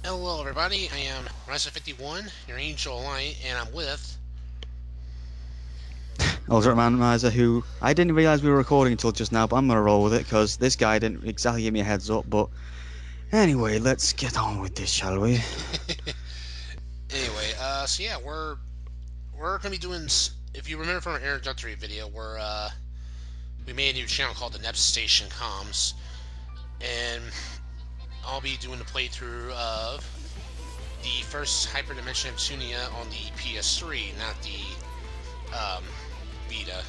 Hello everybody, I am Risa51, your Angel Light, and I'm with... Ultimate Randomizer, who I didn't realize we were recording until just now, but I'm gonna roll with it because this guy didn't exactly give me a heads up. But anyway, let's get on with this, shall we? Anyway, so yeah, we're gonna be doing... If you remember from our introductory video, we made a new channel called the Nep Station Comms, and I'll be doing the playthrough of the first Hyperdimension Neptunia on the PS3, not the, Vita.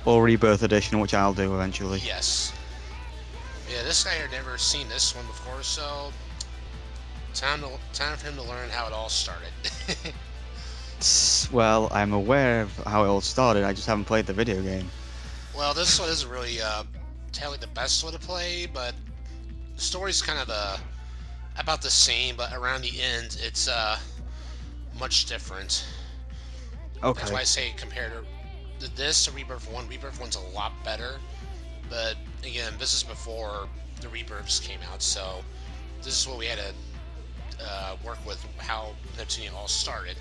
Or Rebirth Edition, which I'll do eventually. Yes. Yeah, this guy had never seen this one before, so time for him to learn how it all started. Well, I'm aware of how it all started. I just haven't played the video game. Well, this one isn't really technically the best one to play, but the story's kind of about the same, but around the end, it's much different. That's why Okay. I say compared to this to Rebirth 1, Rebirth 1's a lot better, but again, this is before the Rebirths came out, so this is what we had to work with, how Neptunia all started.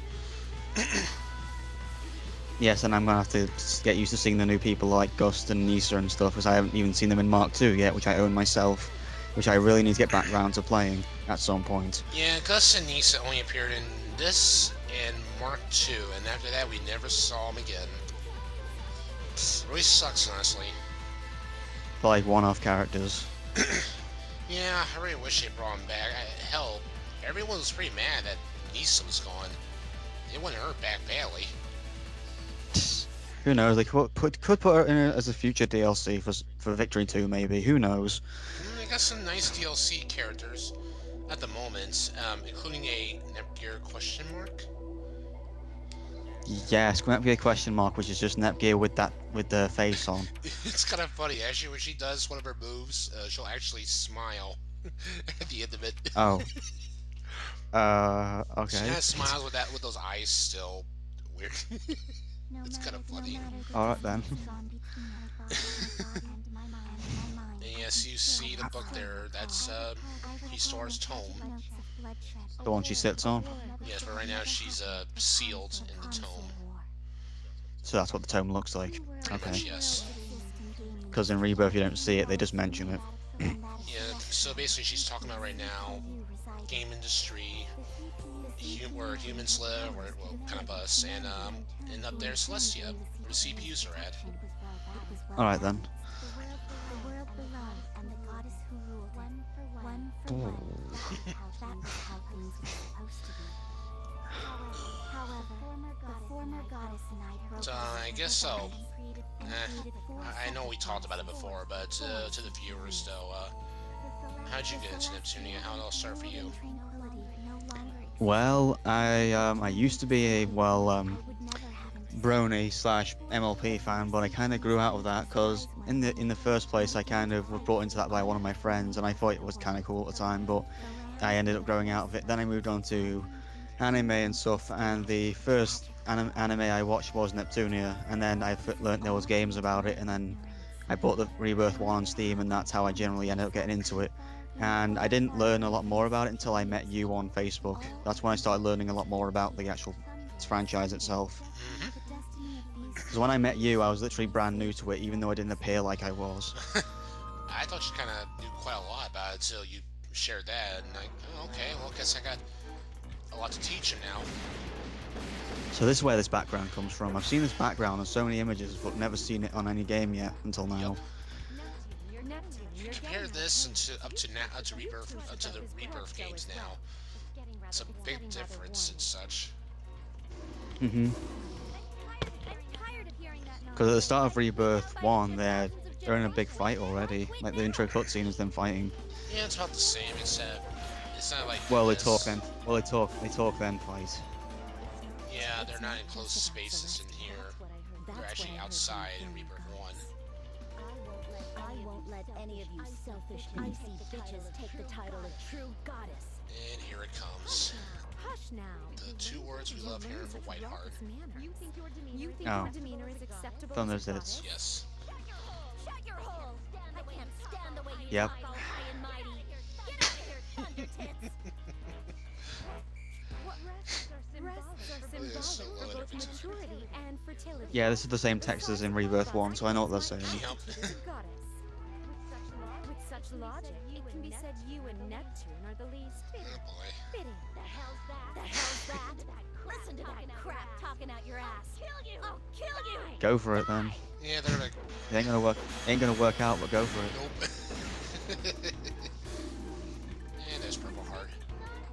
Yes, and I'm gonna have to get used to seeing the new people like Gust and Nisa and stuff, because I haven't even seen them in Mark 2 yet, which I own myself, which I really need to get back round to playing at some point. Yeah, Gus and Nisa only appeared in this and Mark 2, and after that we never saw them again. It really sucks, honestly. Like one-off characters. Yeah, I really wish they brought him back. Hell, everyone was pretty mad that Nisa was gone. They wanted her back badly. Who knows? They could put her in as a future DLC for Victory 2, maybe. Who knows? I got some nice DLC characters at the moment, including a Nepgear question mark. Yes, might be a question mark, which is just Netgear with the face on. It's kind of funny, actually, when she does one of her moves, she'll actually smile at the end of it. Oh, She okay. kind of smiles with that, with those eyes still weird. It's kind of funny. All right then. And yes, you see the book there. That's Histoire's tome. The one she sits on. Yes, but right now she's sealed in the tome. So that's what the tome looks like. Pretty Okay. much, yes. Because in Rebirth you don't see it; they just mention it. Yeah. So basically, she's talking about right now, Gamindustri, where humans live, where well, kind of us, and up there, Celestia, where the CPUs are at. All right then. Ooh. So I guess so. I know we talked about it before, but to the viewers though, how'd you get into Neptunia? How did it all start for you? Well, I used to be a Brony slash MLP fan, but I kind of grew out of that because in the first place I kind of was brought into that by one of my friends, and I thought it was kind of cool at the time, but I ended up growing out of it. Then I moved on to anime and stuff, and the first anime I watched was Neptunia, and then I learned there was games about it, and then I bought the Rebirth one on Steam, and that's how I generally ended up getting into it. And I didn't learn a lot more about it until I met you on Facebook. That's when I started learning a lot more about the actual franchise itself. Hmm. Because when I met you, I was literally brand new to it, even though I didn't appear like I was. I thought you kind of knew quite a lot about it until you shared that, and like, oh, okay, well, I guess I got a lot to teach you now. So this is where this background comes from. I've seen this background on so many images, but never seen it on any game yet until Yep. now. You compare this up to now, up to Rebirth, up to the Rebirth games now. It's a big difference and such. Mhm. Because at the start of Rebirth 1, they're in a big fight already. Like the intro cutscene is them fighting. Yeah, it's about the same, except it's not like Well, they talk this. then. Well, they talk then fight. Yeah, they're not in closed spaces in here. They're actually outside in Rebirth 1. I won't let any of you selfish, icy bitches take the title of true goddess. And here it comes. Hush now. The two words we love hearing for Whiteheart. You think Oh, your demeanor is acceptable? Thunder's Hits. Yes. Shut your hole! I can't stand the way you Yep. talk all high and mighty. Get out of here, Breasts are symbolic for both maturity and fertility. Yeah, this is the same text as in Rebirth 1, so I know what they're saying. Yep. Goddess. With such logic, it can be said you and Neptune are the least Oh boy. fitting. The hell's that? The hell's that? Listen to that crap talking out your ass. I'll kill you. I'll kill you. Go for it then. Yeah, they're like, It ain't gonna work. Ain't gonna work out, but go for it. nope. And there's Purple Heart.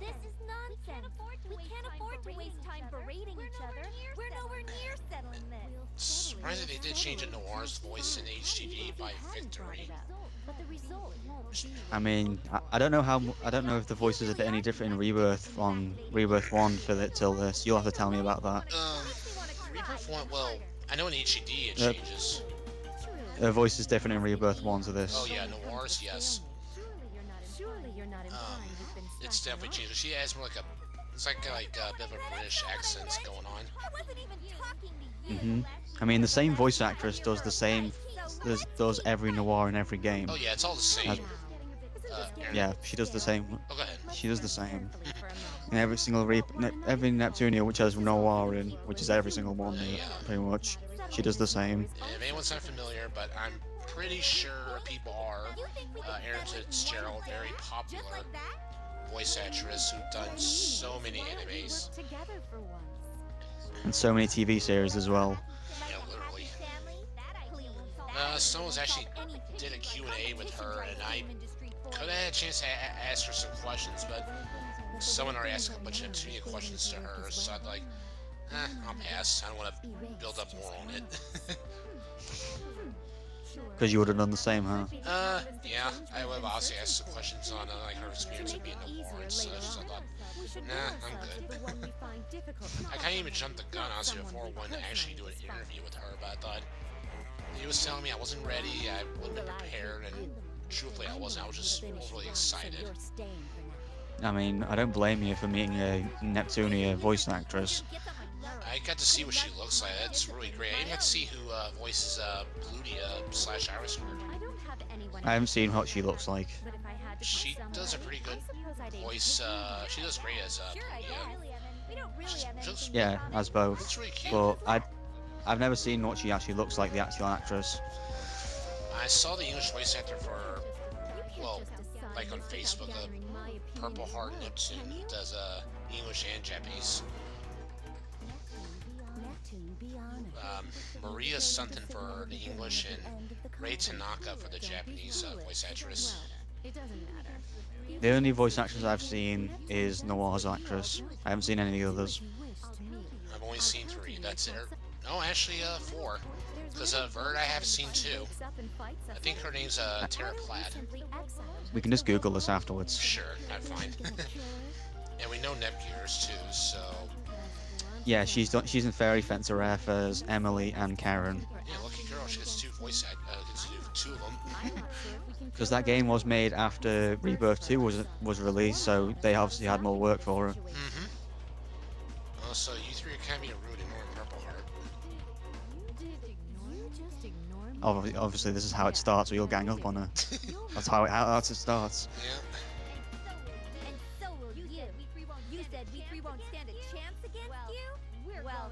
This is nonsense. We can't afford to waste time berating each other. We're nowhere near settling this. Surprisingly, they did change it Noir's voice in HDD by Victory. But the result won't be. I mean, I don't know how. I don't know if the voices are any different in Rebirth on Rebirth 1 for it till this. You'll have to tell me about that. Rebirth 1, well, I know in HDD it changes. The voice is different in Rebirth 1 to this. Oh yeah, Noir's, yes. Surely you're not implying you've been It's definitely changed. She has more like a, it's like a bit of a British accent going on. I wasn't even talking to you. I mean, the same voice actress does the same. Does every Noir in every game. Oh yeah, it's all the same. Aaron. Yeah, she does the same. Oh, go ahead. She does the same. In every single every Neptunia which has Noir in, which is every single one, pretty much. She does the same. If anyone's not familiar, but I'm pretty sure people are. Aaron Fitzgerald, very popular voice actress who's done so many animes. Together for once. And so many TV series as well. Yeah, literally. Someone actually did a Q&A with her, and I could have had a chance to ask her some questions, but someone already asked a bunch of Neptunia questions to her, so I'm like, I'll pass. I don't want to build up more on it. Because you would have done the same, huh? Yeah, I would have obviously asked some questions on like her experience of being a war and such, so I thought, nah, I'm good. I can't even jump the gun, honestly, before when to actually do an interview with her, but I thought, he was telling me I wasn't ready, I wasn't prepared, and truthfully I wasn't, I was just overly excited. I mean, I don't blame you for meeting a Neptunia voice actress. I got to see what she looks like, that's really great. I even got to see who voices Bludia/Iris Bird. I haven't seen what she looks like. She does a pretty good voice, she does great as Bludia. Yeah, as both. It's really cute. But I've never seen what she actually looks like, the actual actress. I saw the English voice actor for, well, like on Facebook, Purple Heart Neptune, who does English and Japanese. Maria something for the English and Rei Tanaka for the Japanese voice actress. The only voice actress I've seen is Noir's actress. I haven't seen any of the others. I've only seen 3, that's it. No, actually 4. Because Verd I have seen 2. I think her name's Tara Plaid. We can just Google this afterwards. Sure, that's fine. And we know Nepgears too, so... Yeah, she's in Fairy Fencer F as Emily and Karen. Yeah, lucky girl, she gets 2 voice gets to do 2 of them. Because that game was made after Rebirth 2 was released, so they obviously had more work for her. Mm-hmm. So you 3 are kind of being rude, ignoring Purple Heart. Obviously, this is how it starts, so you'll gang up on her. That's how it starts. Yeah. And so will you. You said we 3 won't stand a chance against you? Well,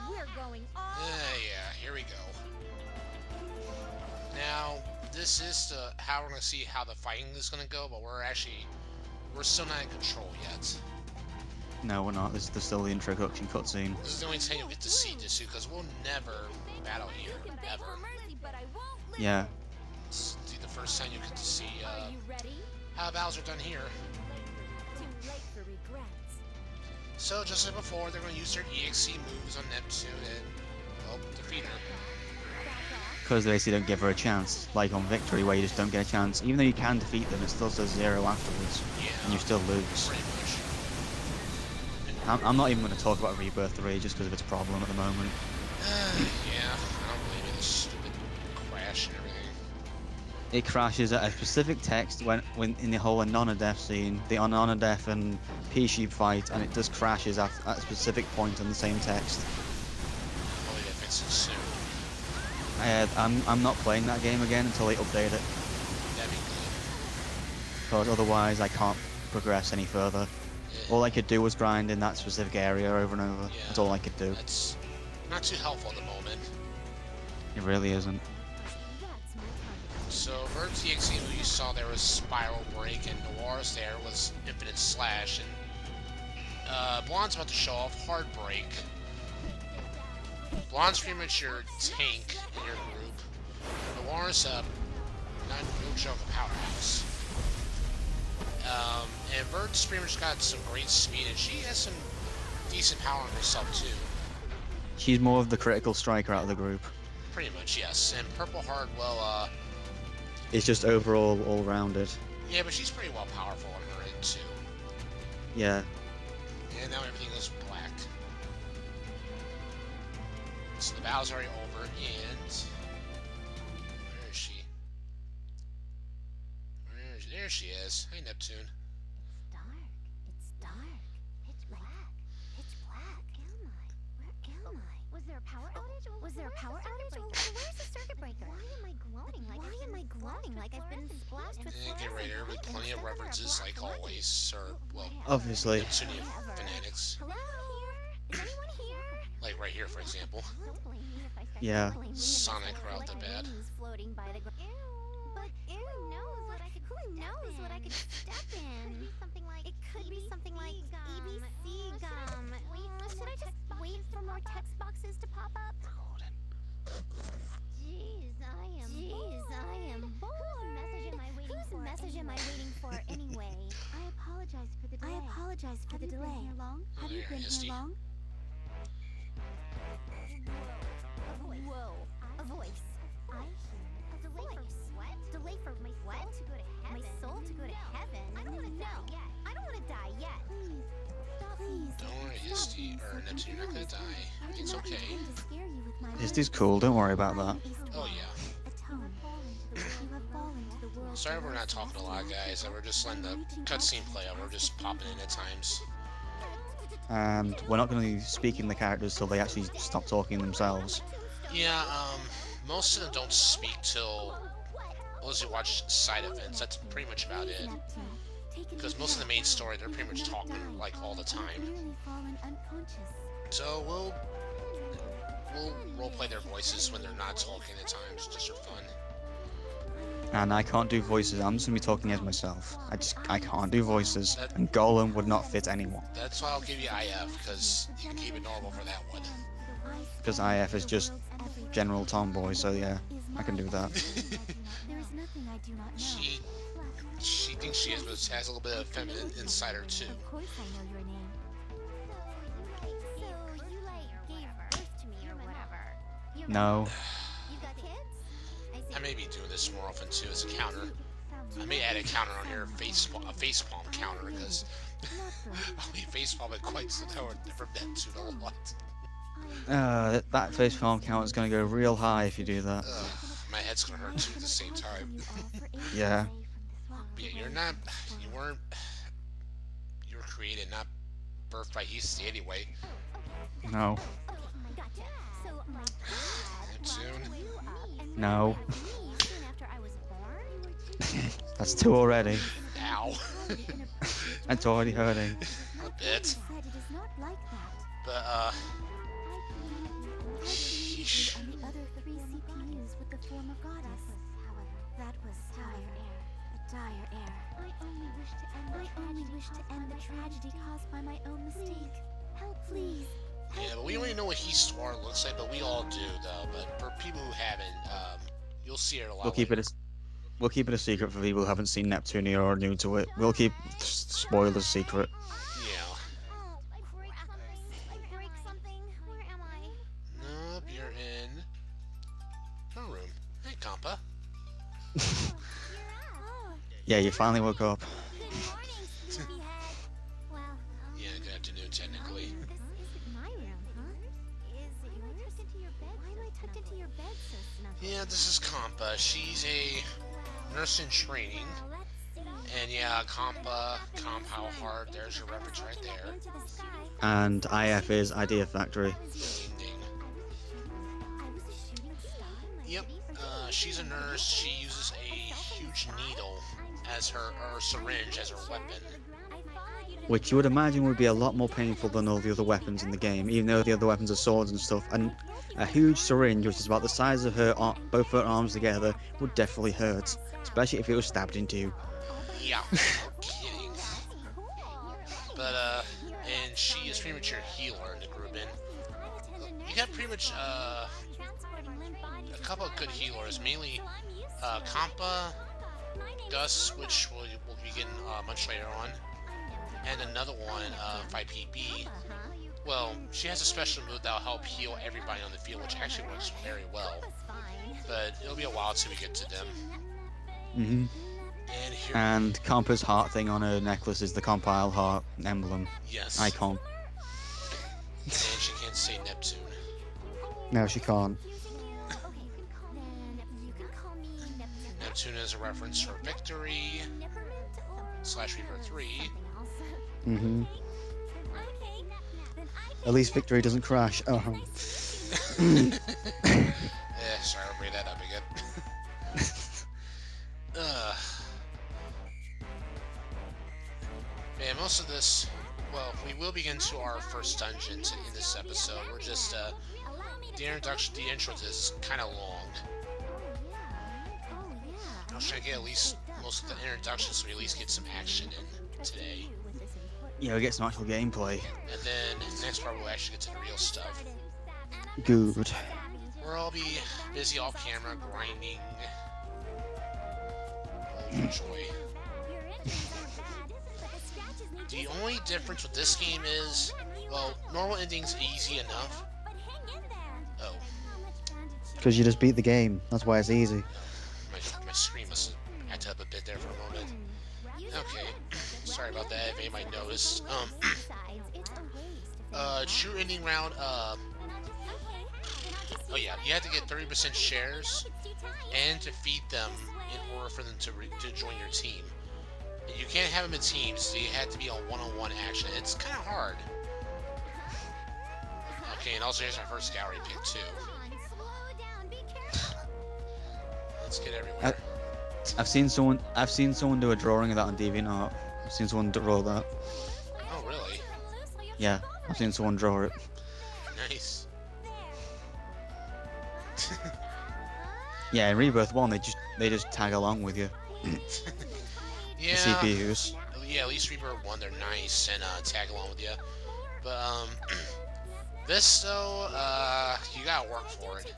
we're going all Yeah, here we go. Now, this is how we're going to see how the fighting is going to go, but we're still not in control yet. No, we're not. This is still the introduction cutscene. This is the only time you'll get to see this, because we'll never battle here, ever. Yeah. This will be the first time you get to see how battles are done here. So, just like before, they're going to use their EXE moves on Neptune and, well, defeat her. Because they basically don't give her a chance, like on Victory, where you just don't get a chance. Even though you can defeat them, it still says 0 afterwards, Yeah, and you still lose. pretty much. I'm not even going to talk about Rebirth 3 just because of its problem at the moment. Yeah, I don't believe in this stupid crash and everything. It crashes at a specific text when in the whole Anonadef scene, the Anonadef and P-Sheep fight, and it just crashes at a specific point on the same text. Hopefully they fix it soon. I'm not playing that game again until they update it, That'd be good. because otherwise I can't progress any further. Yeah, All I could do was grind in that specific area over and over. yeah, That's all I could do. that's not too helpful at the moment. It really isn't. That's my target. So Vert's the exiled who you saw there was Spiral Break, and Noir's there was Infinite Slash, and Blonde's about to show off Hard Break. Blonde's pretty much your tank in your group. Noir's not no joke a powerhouse. And Vert's pretty much got some great speed, and she has some decent power on herself too. She's more of the critical striker out of the group. Pretty much, yes. And Purple Heart, well, It's just overall all-rounded. yeah, but she's pretty well powerful on her end too. Yeah. And now everything goes black. So the battle's already over, and where is she? There she is. Hey, Neptune. It's dark. It's dark. Pitch black. Pitch black. Where am I? Was there a power outage? Was there a power outage? Where's the circuit breaker? Why am I glowing like I've been splashed with And get ready, there will be plenty of references, like always, or, well, Obviously. Neptunia fanatics. Hello? Is anyone here? Like right here, for example. Don't blame me if I start Yeah. blame me if Sonic I right off the like bat. wings floating by the ground. But who knows what I could step in? It could be something like EBC gum. Should I just wait for more text boxes to pop up? Jeez, I am bored. Whose message am I waiting for anyway? I apologize for the delay. Have you been here long? Oh, there, Histy. Whoa. A voice. I hear a delay for what? Delay for my what? To go to heaven. My soul to go to heaven. I don't want to die yet. Please. Stop. Please. Don't worry, Histy, or Neptune, you're not gonna die. Everything's okay. Histy's cool, don't worry about that. Oh, yeah. Sorry we're not talking a lot, guys. We're just letting the cutscene play out. We're just popping in at times. And we're not going to be speaking the characters till they actually stop talking themselves. Yeah, most of them don't speak till unless you watch side events. That's pretty much about it. Because most of the main story, they're pretty much talking like all the time. So we'll roleplay their voices when they're not talking at times, just for fun. And I can't do voices, I'm just going to be talking as myself. I can't do voices, and Golem would not fit anyone. That's why I'll give you IF, because you can keep it normal for that one. Because IF is just general tomboy, so yeah, I can do that. She thinks she is, but has a little bit of feminine inside her too. Of course I know your name. So you gave birth to me or whatever. No. You got kids? I may be doing this more often too as a counter. I may add a counter on here, a facepalm counter, because I'll be facepalming quite some time from Neptune a lot. That face palm count is going to go real high if you do that. Ugh, my head's gonna hurt too at the same time. Yeah. But yeah, you were created, not birthed by Histy anyway. No. Gotcha. So my dad Neptune. locked you up and No. me soon after I was born? That's two already. Ow. It's already hurting. A bit. Said it is not like that. But, I sheesh. and the other 3 CPUs with the form of goddess. That was a dire error. I only wish to end the tragedy caused by my own mistake. Help, please. Yeah, but we only know what Histoire looks like, but we all do, though. But for people who haven't, you'll see it a lot. We'll keep it a secret for people who haven't seen Neptunia or are new to it. We'll keep spoilers secret. Yeah. Oh, I break something. Where am I? Nope, you're in her room. Hey, Compa. Oh, Yeah, you finally woke up. good morning, sleepyhead. Well, Yeah, good afternoon, technically. this isn't my room, huh? Is it yours? Why am I tucked into your bed so snugly? Yeah, this is Compa. She's a nurse in training. Well, let's see. And yeah, Compa, how hard, there's your reference right there. Into the sky. And IF is Idea Factory. Ding ding. I was a shooting star in my Yep, city for she's a nurse. She uses a huge needle as her, or syringe as her weapon. Which you would imagine would be a lot more painful than all the other weapons in the game, even though the other weapons are swords and stuff. And a huge syringe, which is about the size of her both her arms together, would definitely hurt, especially if it was stabbed in two. Yeah, no kidding. But and she is pretty much your healer in the group, and you got pretty much a couple of good healers, mainly Compa, Gus, which we'll be getting much later on, and another one, 5PB. Well, she has a special move that'll help heal everybody on the field, which actually works very well. But it'll be a while till we get to them. Mm-hmm. And here, And Compa's heart thing on her necklace is the Compile heart emblem yes, icon. and she can't say Neptune. No, she can't. Neptune is a reference for victory / Reaper 3. Mm-hmm. At least Victory doesn't crash. Oh. Sorry, I'll bring that up again. Man, most of this, well, we will begin to our first dungeon in this episode. We're just, the intro to this is kind of long. I was trying to get at least most of the introduction so we at least get some action in today. Yeah, we get some actual gameplay. And then the next part we'll actually get to the real stuff. Good. Where I'll be busy off camera grinding. Oh, joy. The only difference with this game is, well, normal ending's easy enough. Oh. Because you just beat the game. That's why it's easy. My screen must have acted up a bit there for a moment. Okay. Sorry about that, if anybody noticed. True ending round, oh yeah, you have to get 30% shares and defeat them in order for them to join your team. And you can't have them in teams, so you have to be on one-on-one action. It's kind of hard. Okay, and also here's our first gallery pick too. Let's get everywhere. I've seen someone do a drawing of that on DeviantArt. I've seen someone draw that. Oh really? Yeah, I've seen someone draw it. Nice. Yeah, in Rebirth 1 they just tag along with you. Yeah. The CPUs. Yeah, at least Reaper 1, they're nice and tag along with you. But this though, you gotta work for it.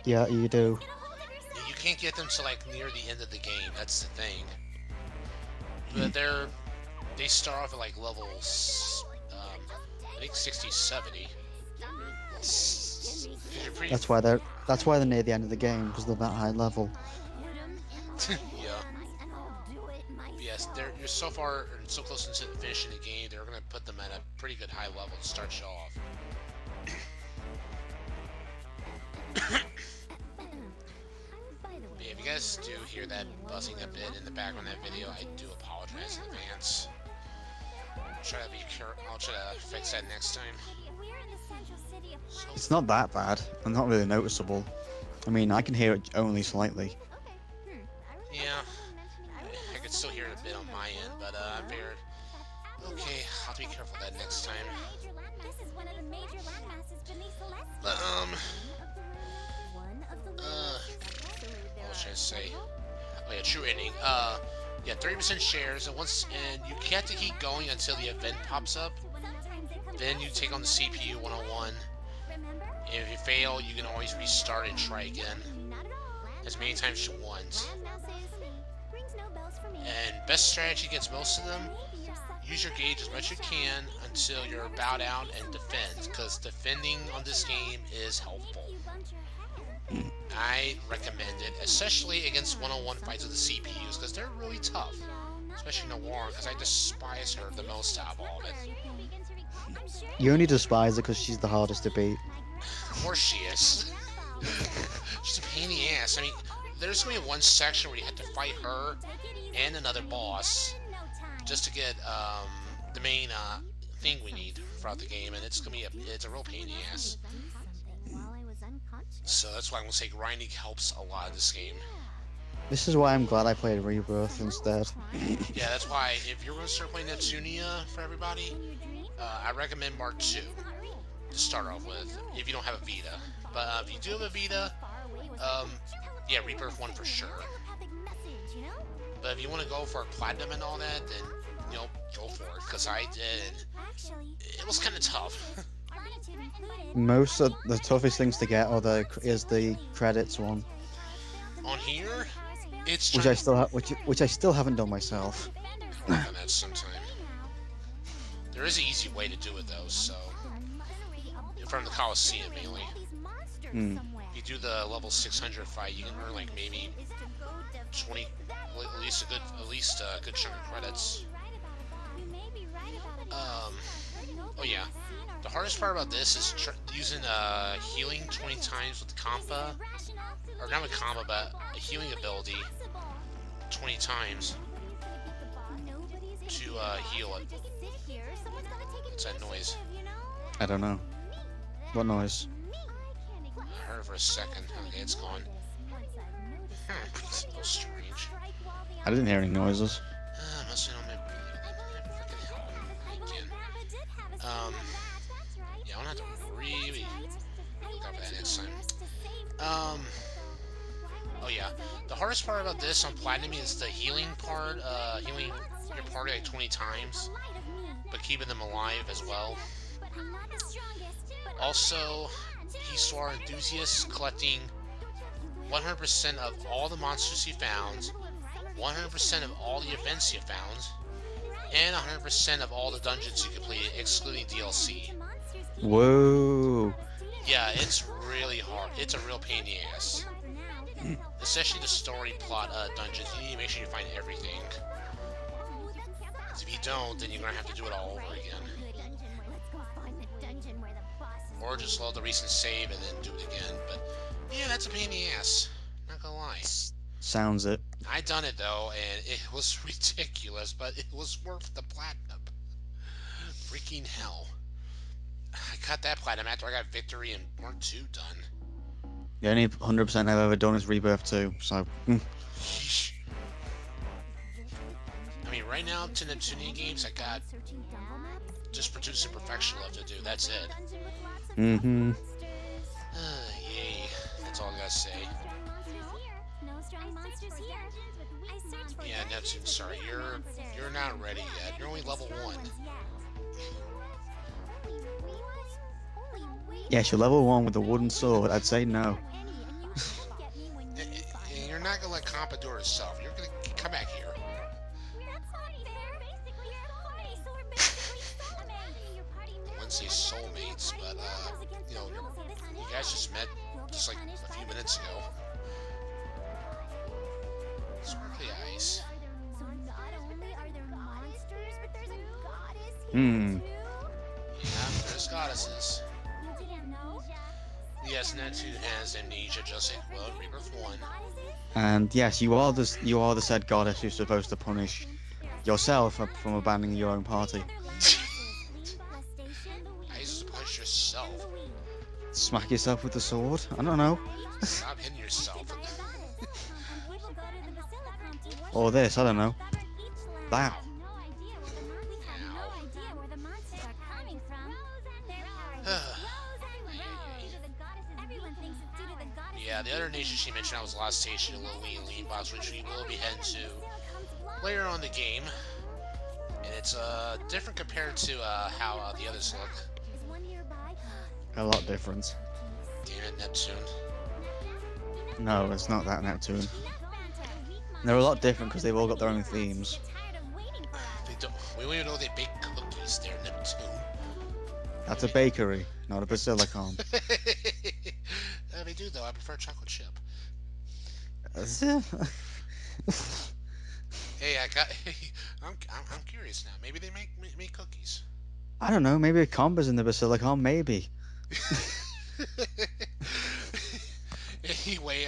Yeah, you do. You can't get them to like near the end of the game. That's the thing. But they start off at like levels, I think 60, 70. That's why they're near the end of the game, because they're that high level. Yeah. Yes, you're so far and so close into the finish in the game. They're gonna put them at a pretty good high level to start you off. Yeah, if you guys do hear that buzzing a bit in the background of that video, I do apologize in advance. I'll try to fix that next time. It's not that bad, and not really noticeable. I mean, I can hear it only slightly. Yeah, I could still hear it a bit on my end, but I figured, okay, I'll have to be careful that next time. But, what should I say? Oh yeah, true ending. Yeah, 30% shares, and you have to keep going until the event pops up. Then you take on the CPU 101. And if you fail, you can always restart and try again as many times as you want. And best strategy against most of them, use your gauge as much as you can until you're bowed out and defend, because defending on this game is helpful. I recommend it, especially against one-on-one fights with the CPUs, because they're really tough. Especially in a war, because I despise her the most out of all of it. You only despise her because she's the hardest to beat. Of course she is. She's a pain in the ass. I mean, there's going to be one section where you have to fight her and another boss just to get the main thing we need throughout the game, and it's a real pain in the ass. So that's why I'm going to say grinding helps a lot in this game. This is why I'm glad I played Rebirth instead. Yeah, that's why if you're going to start playing Neptunia for everybody, I recommend Mark 2 to start off with if you don't have a Vita. But if you do have a Vita, um, yeah, Rebirth 1 for sure. But if you want to go for Platinum and all that, then, you know, go for it. Because I did. It was kind of tough. Most of the toughest things to get is the credits one, On here, it's which trying which I still haven't done myself. to work on that sometime. There is an easy way to do it, though, so... From the Coliseum, mainly. Hmm. If you do the level 600 fight, you can earn, like, maybe 20... At least a good chunk of credits. Oh yeah. The hardest part about this is using healing 20 times with Compa, or not with Compa, but a healing ability 20 times to heal it. What's that noise? I don't know. What noise? I heard it for a second. Okay, it's gone. So strange. I didn't hear any noises. Must have been on my freaking hell again. Yeah, I'm gonna have to really look out for that next time. Oh yeah, the hardest part about this on Platinum is the healing part. Healing your party like 20 times, but keeping them alive as well. Also, Histoire enthusiasts collecting 100% of all the monsters you found, 100% of all the events you found, and 100% of all the dungeons you completed, excluding DLC. Whoa! Yeah, it's really hard. It's a real pain in the ass. Especially the story plot dungeons. You need to make sure you find everything. If you don't, then you're gonna have to do it all over again. Or just load the recent save and then do it again. But yeah, that's a pain in the ass. Not gonna lie. Sounds it. I done it though, and it was ridiculous, but it was worth the platinum. Freaking hell. I got that platinum after I got Victory and Mark 2 done. The only 100% I've ever done is Rebirth 2, so... Yeesh. I mean, right now, to Neptunia games, I got just Producing Perfection left to do. That's it. Mm-hmm. Yay. That's all I gotta say. Yeah, Neptune, sorry, you're not ready yet. You're only level 1. Yes, you're level 1 with a wooden sword. I'd say no. And you're not gonna let Compa do it herself. You're gonna come back here. I wouldn't say soulmates, but you know, you guys just met just like a few minutes ago. Sparkly eyes. Hmm. Yeah, there's goddesses. Yes, Neptune has amnesia, just like well, Rebirth 1. And yes, you are the said goddess who's supposed to punish yourself from abandoning your own party. How you supposed to punch yourself? Smack yourself with the sword? I don't know. Stop hitting yourself. Or this, I don't know. Wow. Yeah, the other nation she mentioned was Lost Station, Lily and Lean Box, which we will be heading to later on in the game. And it's different compared to how the others look. A lot different. Damn it, Neptune. No, it's not that Neptune. They're a lot different because they've all got their own themes. We don't even know they bake cookies there, Neptune. That's a bakery, not a basilicon. They do though. I prefer chocolate chip. Hey, I'm curious now. Maybe they make cookies. I don't know. Maybe a Comba's in the basilicon. Maybe. Anyway,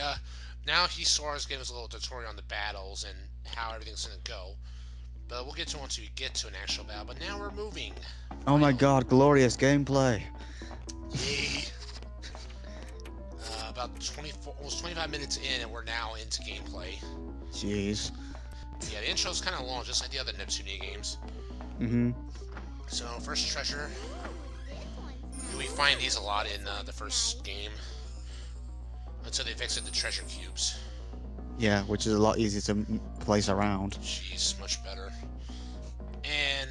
now Histoire's giving us a little tutorial on the battles and how everything's gonna go. But we'll get to it once we get to an actual battle. But now we're moving. Oh my god, glorious gameplay. Yay. about 24, almost 25 minutes in, and we're now into gameplay. Jeez. Yeah, the intro's kind of long, just like the other Neptunia games. Mm-hmm. So, first treasure. We find these a lot in the first game. Until they fixed the treasure cubes. Yeah, which is a lot easier to place around. Jeez, much better. And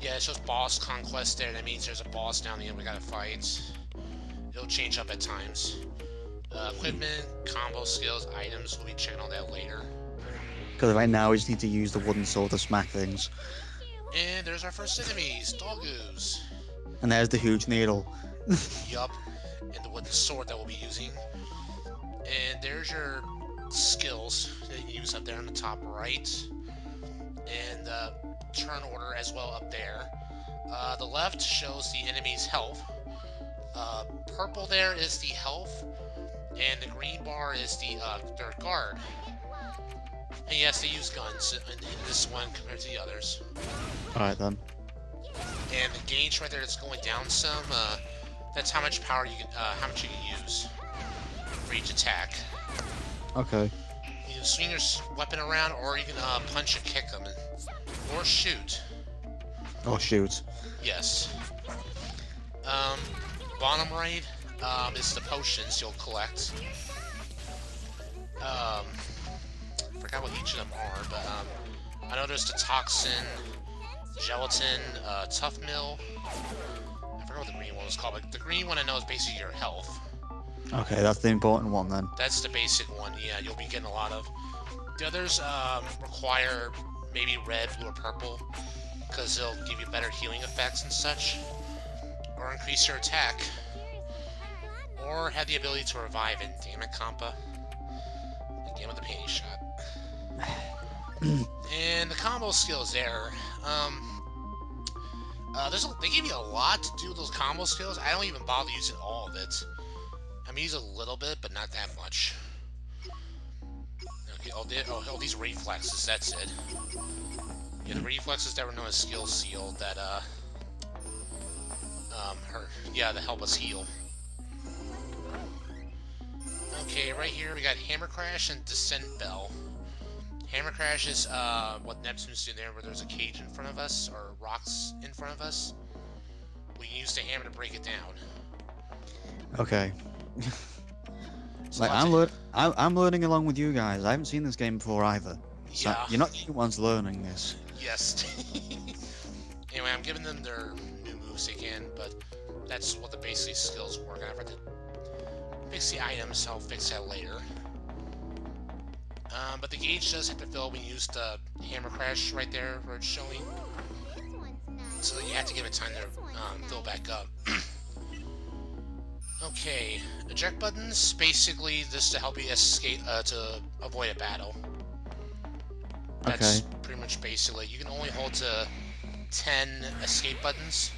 yeah, it shows boss conquest there. That means there's a boss down the end we gotta fight. It'll change up at times. Equipment, combo skills, items. We'll be checking on that later. Because right now we just need to use the wooden sword to smack things. And there's our first enemies, doggoos. And there's the huge needle. Yup. And the wooden sword that we'll be using. And there's your skills that you can use up there on the top right. And turn order as well up there. The left shows the enemy's health. Purple there is the health. And the green bar is their guard. And yes, they use guns in this one compared to the others. Alright then. And the gauge right there that's going down some, that's how much power you can, how much you can use for each attack. Okay. You can swing your weapon around, or you can punch and kick them, or shoot. Oh shoot. Yes. Bottom right is the potions you'll collect. Forgot what each of them are, but I know there's the toxin, gelatin, tough mill. I forgot what the green one was called, but the green one I know is basically your health. Okay, that's the important one then. That's the basic one, yeah, you'll be getting a lot of. The others require maybe red, blue, or purple, because they'll give you better healing effects and such, or increase your attack, or have the ability to revive it. Damn it, Compa. Again with the panty shot. And the combo skills there. They give you a lot to do those combo skills. I don't even bother using all of it. I mean, use a little bit, but not that much. Okay, oh, these reflexes, that's it. Yeah, the reflexes that were known as skill seal that, that help us heal. Okay, right here we got Hammer Crash and Descent Bell. Hammer Crash is what Neptune's doing there, where there's a cage in front of us, or rocks in front of us. We can use the hammer to break it down. Okay. So Like I'm learning along with you guys. I haven't seen this game before either. So yeah. you're not the ones learning this. Yes. Anyway, I'm giving them their new moves they can, but that's what the basic skills work. I have to fix the items, so I'll fix that later. But the gauge does have to fill when you use the Hammer Crash right there where it's showing. So you have to give it time to fill back up. Okay, eject buttons, basically this to help you escape, to avoid a battle. That's pretty much basically. You can only hold to 10 escape buttons.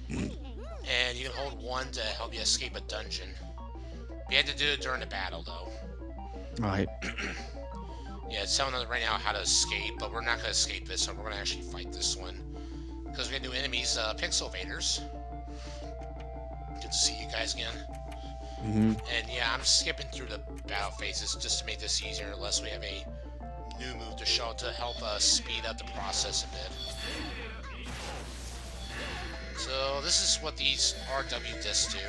And you can hold 1 to help you escape a dungeon. You have to do it during the battle though. Right. Yeah, it's telling us right now how to escape, but we're not going to escape this one. We're going to actually fight this one. Because we're going to do enemies, Pixel Vaders. Good to see you guys again. Mm-hmm. And yeah, I'm skipping through the battle phases just to make this easier, unless we have a new move to show to help us speed up the process a bit. So this is what these RW discs do.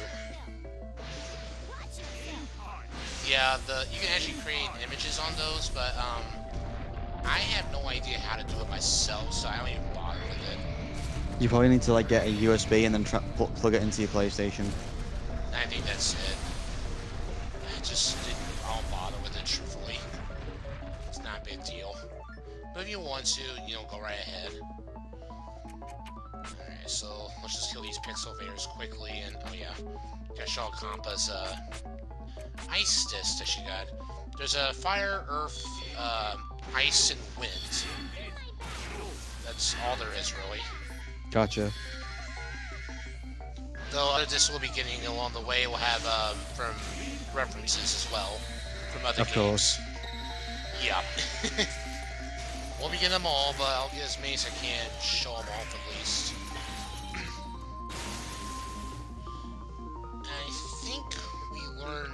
Yeah, you can actually create images on those, but I have no idea how to do it myself, so I don't even bother with it. You probably need to like get a USB and then plug it into your PlayStation. I think that's it. I'll bother with it, truthfully. It's not a big deal. But if you want to, go right ahead. Alright, so let's just kill these Pixel Vaders quickly, and oh yeah, gotta show Compa's ice disc that she got. There's a fire, earth, ice, and wind. That's all there is, really. Gotcha. The other discs we'll be getting along the way will have from references as well from other games. Of course. Yeah. Won't be getting them all, but I'll get as many as I can. Show them off at least. I think we learned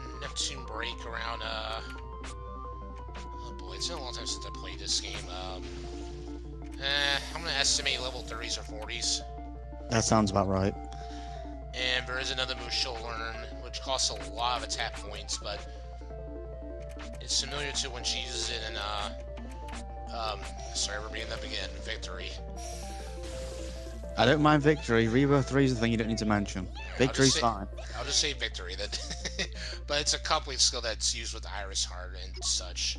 break around, oh boy, it's been a long time since I played this game. I'm gonna estimate level 30s or 40s. That sounds about right. And there is another move she'll learn, which costs a lot of attack points, but it's familiar to when she uses it in, sorry, we're bringing up again, Victory. I don't mind Victory. Rebirth 3 is the thing you don't need to mention. Victory's fine. I'll just say Victory, that, but it's a coupling skill that's used with Iris Heart and such.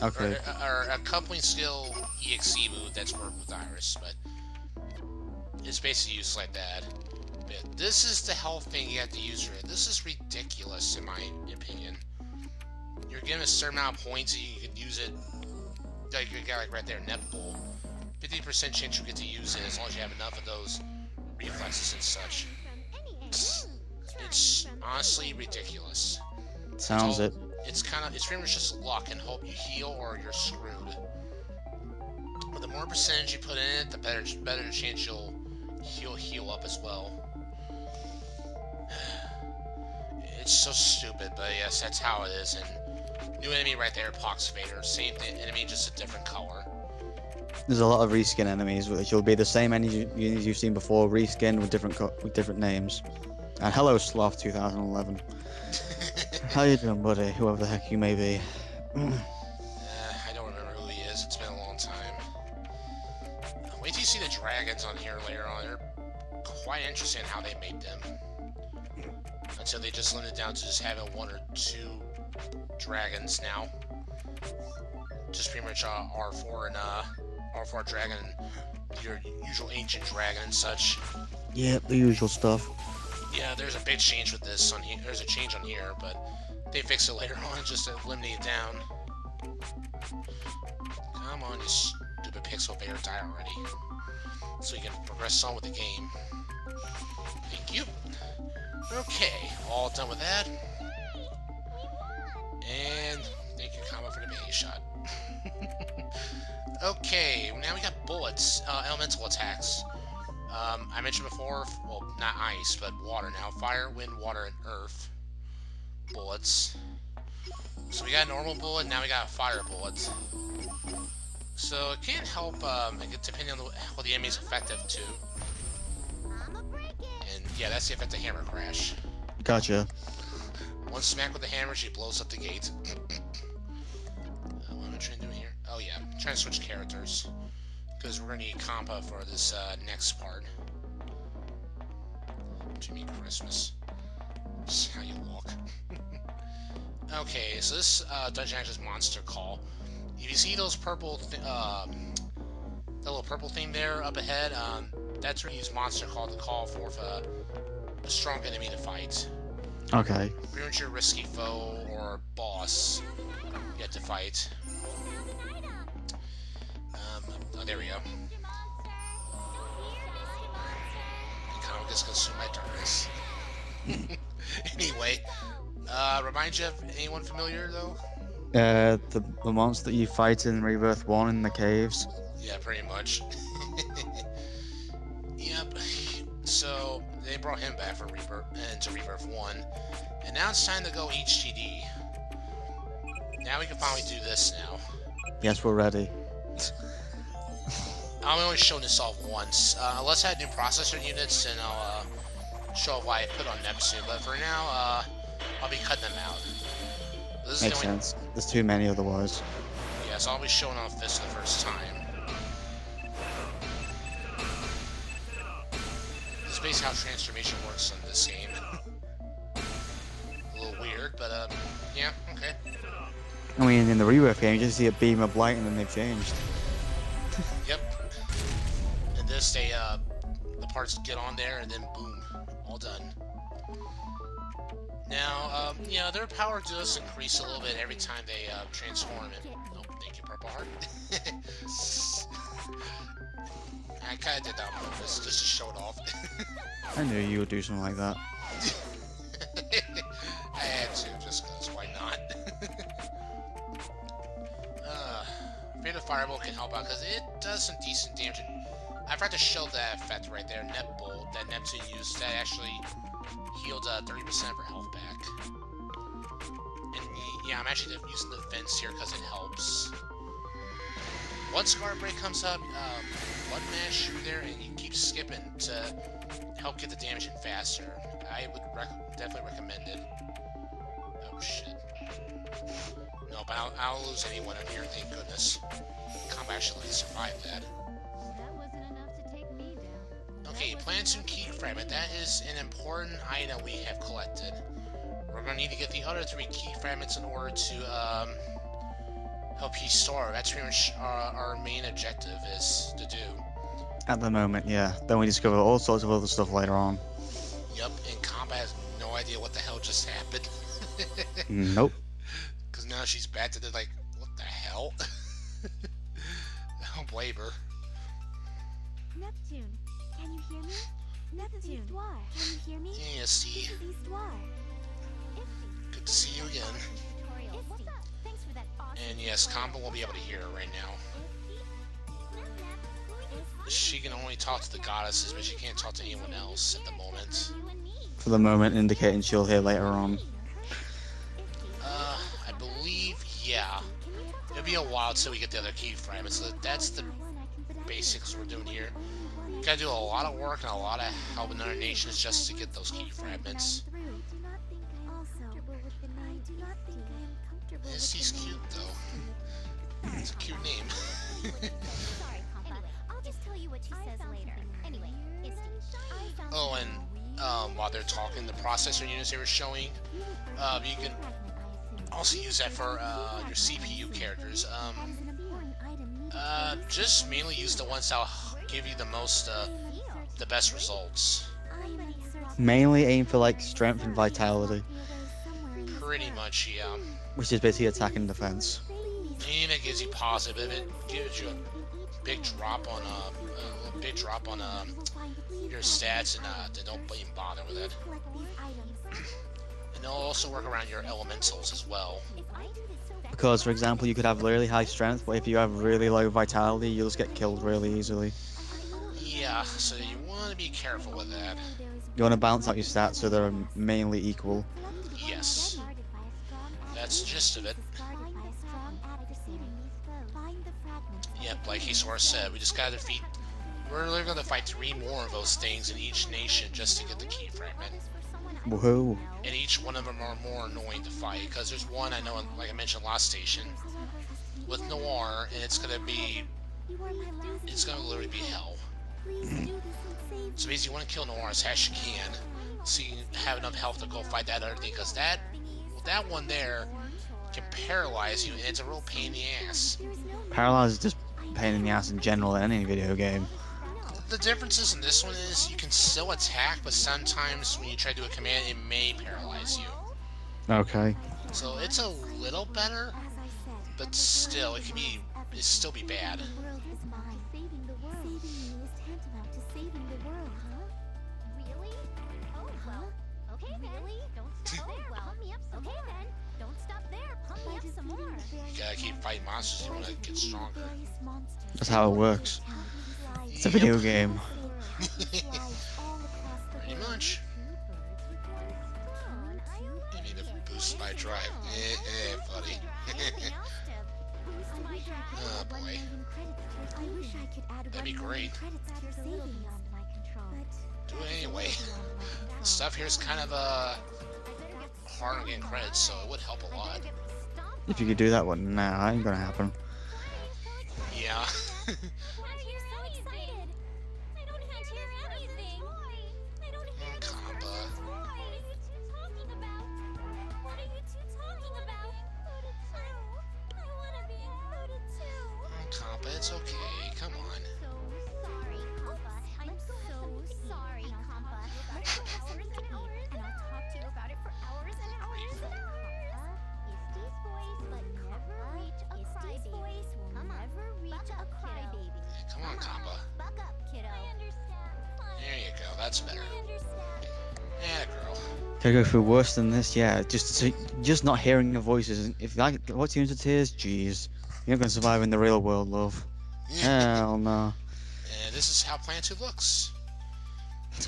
Okay. Or a coupling skill EXE move that's worked with Iris, but it's basically used like that. But this is the health thing you have to use for it. This is ridiculous, in my opinion. You're given a certain amount of points and you can use it. Like you got like right there, Netball. 50% chance you get to use it as long as you have enough of those reflexes and such. It's honestly ridiculous. Sounds it. It's pretty much just luck and hope you heal or you're screwed. But the more percentage you put in it, the better the chance you'll heal up as well. It's so stupid, but yes, that's how it is. And new enemy right there, Pox Vader. Same enemy, just a different color. There's a lot of reskin enemies, which will be the same enemies you've seen before, reskinned with different names. And hello, Sloth 2011. How you doing, buddy? Whoever the heck you may be. I don't remember who he is. It's been a long time. Wait till you see the dragons on here later on. They're quite interesting how they made them. Until they just limited down to just having 1 or 2 dragons now. Just pretty much R4 and R4 dragon, your usual ancient dragon and such. Yep, the usual stuff. Yeah, there's a big change with this on here. There's a change on here, but they fix it later on just to eliminate it down. Come on, you stupid pixel bear, die already. So you can progress on with the game. Thank you. Okay, all done with that. And thank you, Compa, for the baby shot. Okay, now we got bullets, elemental attacks. I mentioned before, well, not ice, but water now. Fire, wind, water, and earth bullets. So we got a normal bullet, now we got a fire bullet. So it can't help, depending on what the enemy is effective to. And yeah, that's the effect of hammer crash. Gotcha. One smack with the hammer, she blows up the gate. What am I trying to do here? Oh yeah, I'm trying to switch characters. Because we're going to need Compa for this next part. Jimmy Christmas. Just how you walk. Okay, so this dungeon has monster call. If you see those purple, that little purple thing there up ahead, that's where you use monster call to call for a strong enemy to fight. Okay. Pretty much your risky foe or boss you have to fight. Oh, there we go. It kind of gets consumed by darkness. Anyway, remind you of anyone familiar though? The monster that you fight in Rebirth 1 in the caves. Yeah, pretty much. Yep. So they brought him back for Rebirth 1, and now it's time to go HTD. Now we can finally do this now. Yes, we're ready. I'm only showing this off once. Unless I had new processor units, then I'll show why I put on Neptune. But for now, I'll be cutting them out. This Makes sense. There's too many otherwise. Yeah, so I'll be showing off this the first time. This is basically how transformation works in this game. A little weird, but yeah, okay. I mean, in the Rebirth game, you just see a beam of light and then they've changed. Yep. In this, the parts get on there and then boom, all done. Now, yeah, their power does increase a little bit every time they transform it. Oh, thank you, Purple Heart. I kind of did that on purpose, just to show it off. I knew you would do something like that. I had to, just because, why not? Fatal Firebolt can help out, because it does some decent damage. I forgot to show that effect right there, Net Bolt, that Neptune used, that actually healed 30% of her health back. And yeah, I'm actually using the fence here because it helps. Once guard break comes up, button mash through there and you keep skipping to help get the damage in faster. I would definitely recommend it. Oh shit. No, but I don't lose anyone in here, thank goodness. Compa actually survived that. That wasn't enough to take me down. Okay, Planetoon Key Fragment. That is an important item we have collected. We're going to need to get the other 3 key fragments in order to help Histoire. That's pretty much our main objective is to do. At the moment, yeah. Then we discover all sorts of other stuff later on. Yup, and Compa has no idea what the hell just happened. Nope. Because now she's back to the like, what the hell? I don't blame her. Neptune, can you hear me? Neptune, Histoire, can you hear me? Yeah, see. This is Histoire. Good to see you again. What's up? Thanks for that awesome. And yes, Compa won't be able to hear her right now. She can only talk to the goddesses, but she can't talk to anyone else at the moment. For the moment, indicating she'll hear later on. I believe, yeah. It'll be a while till we get the other key fragments. So that's the basics we're doing here. We gotta do a lot of work and a lot of help in other nations just to get those key fragments. She's cute though. It's a cute name. Sorry, Compa. I'll just tell you what she says later. Anyway, it's Oh, and while they're talking, the processor units they were showing, you can also use that for your CPU characters. Just mainly use the ones that'll give you the most, the best results. Mainly aim for like strength and vitality, Pretty much, yeah. which is basically attack and defense. Anything that gives you positive, it gives you a big drop on your stats, and then don't even bother with it. And they'll also work around your elementals as well. Because, for example, you could have really high strength, but if you have really low vitality, you'll just get killed really easily. Yeah, so you want to be careful with that. You want to balance out your stats so they're mainly equal. Yes. That's the gist of it. Yep, like Histoire said, we just gotta defeat... We're literally gonna fight 3 more of those things in each nation just to get the key fragment. Woohoo! And each one of them are more annoying to fight, because there's one I know, like I mentioned last station, with Noir, and it's gonna literally be hell. So basically you want to kill Noir as fast as you can, so you can have enough health to go fight that other thing, because that one there can paralyze you, and it's a real pain in the ass. Paralyze is just a pain in the ass in general in any video game. The differences in this one is you can still attack, but sometimes when you try to do a command, it may paralyze you. Okay. So it's a little better, but still, it'd still be bad. You gotta keep fighting monsters if you wanna get stronger. That's how it works. It's a video game. Pretty much. You need to boost my drive. Buddy. Oh boy. That'd be great. Do it anyway. The stuff here is kind of hard on getting credits, so it would help a lot. If you could do that one, nah, that ain't gonna happen. Yeah. Compa. Compa, it's okay. Come on. Come on, Compa. There you go. That's better. Yeah, girl. Can I go through worse than this? Yeah, just not hearing the voices. If that what's you into tears, jeez, you're not gonna survive in the real world, love. Hell no. And this is how Plan 2 looks.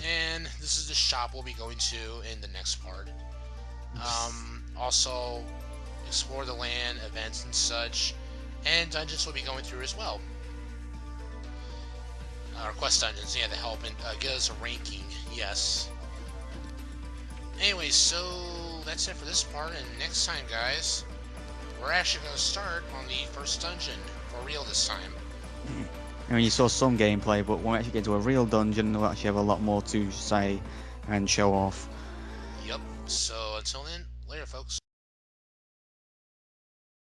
And this is the shop we'll be going to in the next part. Also, explore the land, events and such, and dungeons we'll be going through as well. Our quest dungeons, yeah, to help and get us a ranking, yes. Anyway, so that's it for this part, and next time, guys, we're actually going to start on the first dungeon, for real this time. I mean, you saw some gameplay, but when we actually get to a real dungeon, we'll actually have a lot more to say and show off. Yep, so until then, later folks.